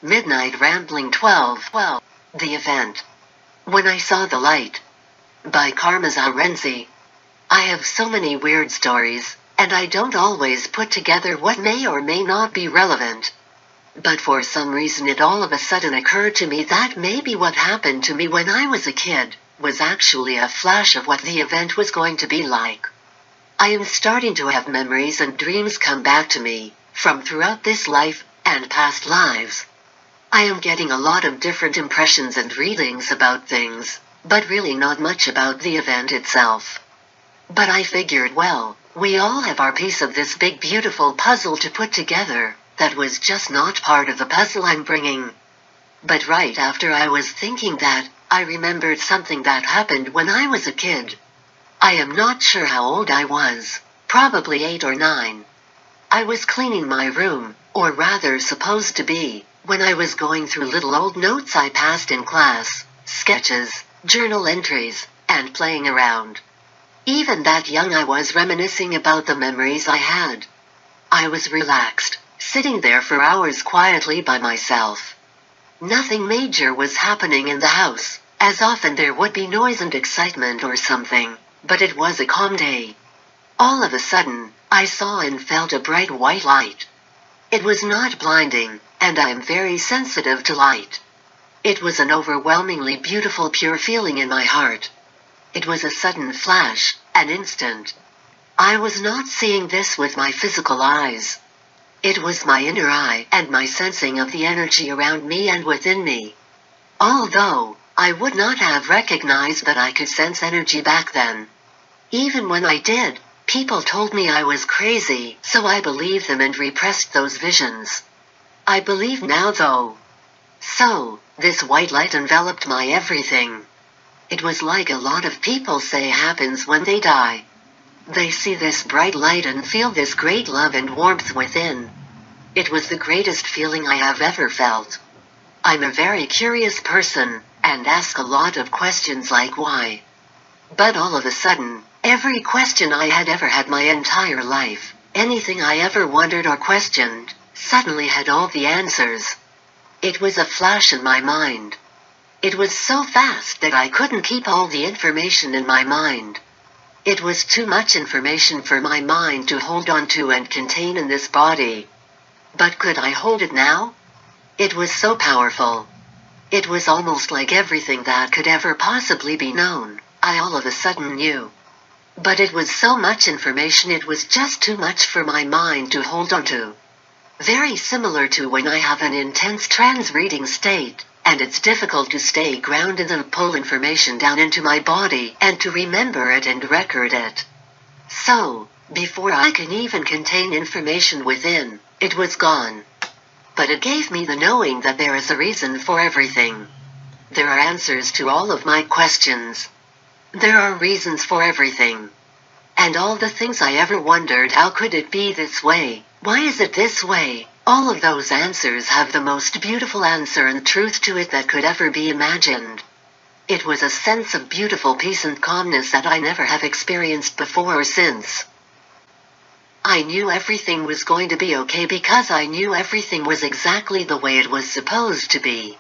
Midnight Rambling 12. The Event. When I Saw the Light. By Karma Zarenzi. I have so many weird stories, and I don't always put together what may or may not be relevant. But for some reason it all of a sudden occurred to me that maybe what happened to me when I was a kid was actually a flash of what the event was going to be like. I am starting to have memories and dreams come back to me, from throughout this life, and past lives. I am getting a lot of different impressions and readings about things, but really not much about the event itself. But I figured, well, we all have our piece of this big beautiful puzzle to put together, that was just not part of the puzzle I'm bringing. But right after I was thinking that, I remembered something that happened when I was a kid. I am not sure how old I was, probably 8 or 9. I was cleaning my room, or rather supposed to be, when I was going through little old notes I passed in class, sketches, journal entries, and playing around. Even that young I was reminiscing about the memories I had. I was relaxed, sitting there for hours quietly by myself. Nothing major was happening in the house, as often there would be noise and excitement or something, but it was a calm day. All of a sudden, I saw and felt a bright white light. It was not blinding, and I am very sensitive to light. It was an overwhelmingly beautiful pure feeling in my heart. It was a sudden flash, an instant. I was not seeing this with my physical eyes. It was my inner eye and my sensing of the energy around me and within me. Although, I would not have recognized that I could sense energy back then. Even when I did, people told me I was crazy, so I believed them and repressed those visions. I believe now though. So, this white light enveloped my everything. It was like a lot of people say happens when they die. They see this bright light and feel this great love and warmth within. It was the greatest feeling I have ever felt. I'm a very curious person, and ask a lot of questions like why. But all of a sudden, every question I had ever had my entire life, anything I ever wondered or questioned, suddenly had all the answers. It was a flash in my mind. It was so fast that I couldn't keep all the information in my mind. It was too much information for my mind to hold on to and contain in this body. But could I hold it now? It was so powerful. It was almost like everything that could ever possibly be known, I all of a sudden knew. But it was so much information it was just too much for my mind to hold on to. Very similar to when I have an intense trance-reading state, and it's difficult to stay grounded and pull information down into my body and to remember it and record it. So, before I can even contain information within, it was gone. But it gave me the knowing that there is a reason for everything. There are answers to all of my questions. There are reasons for everything. And all the things I ever wondered, how could it be this way? Why is it this way? All of those answers have the most beautiful answer and truth to it that could ever be imagined. It was a sense of beautiful peace and calmness that I never have experienced before or since. I knew everything was going to be okay because I knew everything was exactly the way it was supposed to be.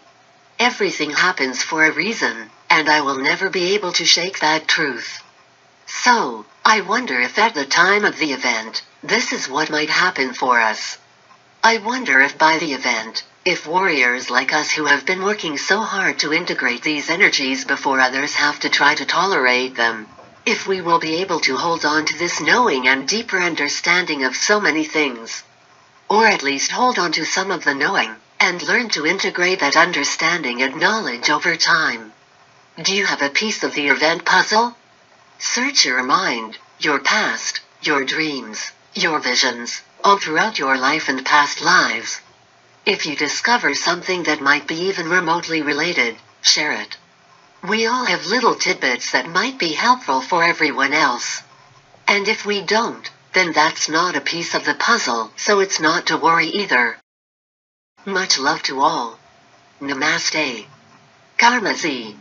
Everything happens for a reason, and I will never be able to shake that truth. So, I wonder if at the time of the event, this is what might happen for us. I wonder if by the event, if warriors like us who have been working so hard to integrate these energies before others have to try to tolerate them, if we will be able to hold on to this knowing and deeper understanding of so many things. Or at least hold on to some of the knowing, and learn to integrate that understanding and knowledge over time. Do you have a piece of the event puzzle? Search your mind, your past, your dreams, your visions, all throughout your life and past lives. If you discover something that might be even remotely related, share it. We all have little tidbits that might be helpful for everyone else. And if we don't, then that's not a piece of the puzzle, so it's not to worry either. Much love to all. Namaste. Karma Z.